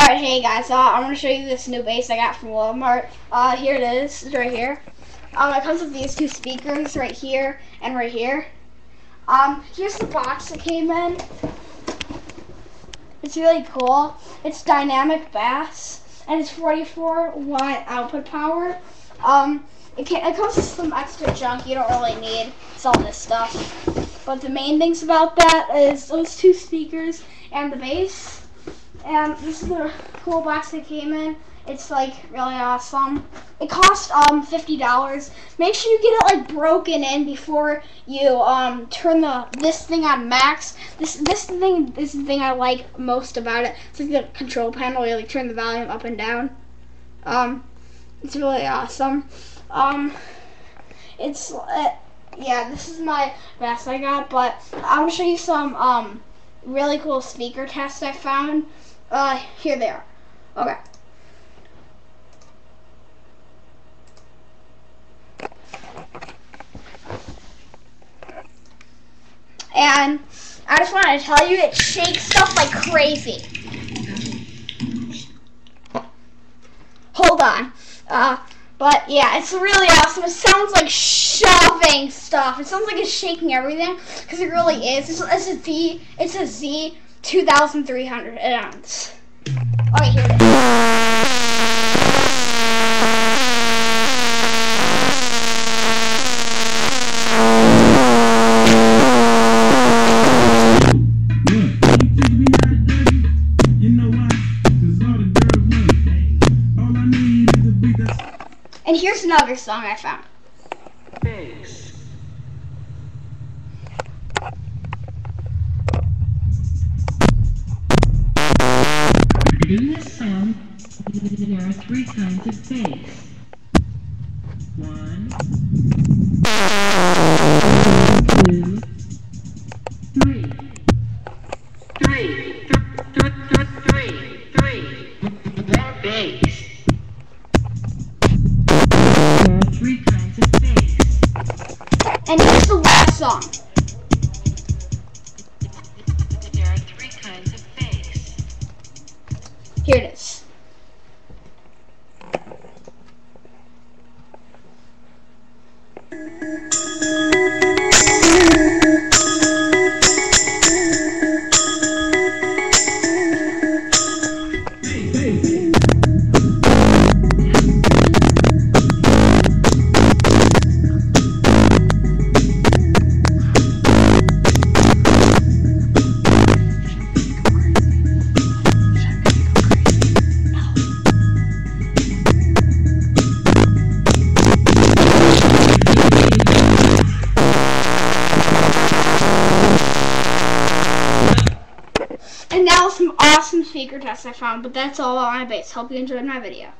Alright, hey guys, I'm going to show you this new bass I got from Walmart. Here it is, it's right here. It comes with these two speakers right here and right here. Here's the box it came in. It's really cool. It's dynamic bass, and it's 44 watt output power. It comes with some extra junk you don't really need. It's all this stuff. But the main things about that is those two speakers and the bass. And this is the cool box it came in. It's like really awesome. It cost $50. Make sure you get it like broken in before you turn this thing on max. This thing is the thing I like most about it. It's like the control panel where you like turn the volume up and down. It's really awesome. Yeah, this is my best I got, but I'm gonna show you some really cool speaker tests I found. Here they are. Okay. And I just want to tell you, it shakes stuff like crazy. Hold on. But yeah, it's really awesome. It sounds like shoving stuff. It sounds like it's shaking everything, because it really is. It's a Z-623. Alright, here it is. And here's another song I found. Thanks. In this song, there are 3 kinds of bass. 1, 2, 3. 3. That bass. There are 3 kinds of bass. And here's the last song. There are 3 kinds of bass. Here it is. And now some awesome speaker tests I found, but that's all on my bass. Hope you enjoyed my video.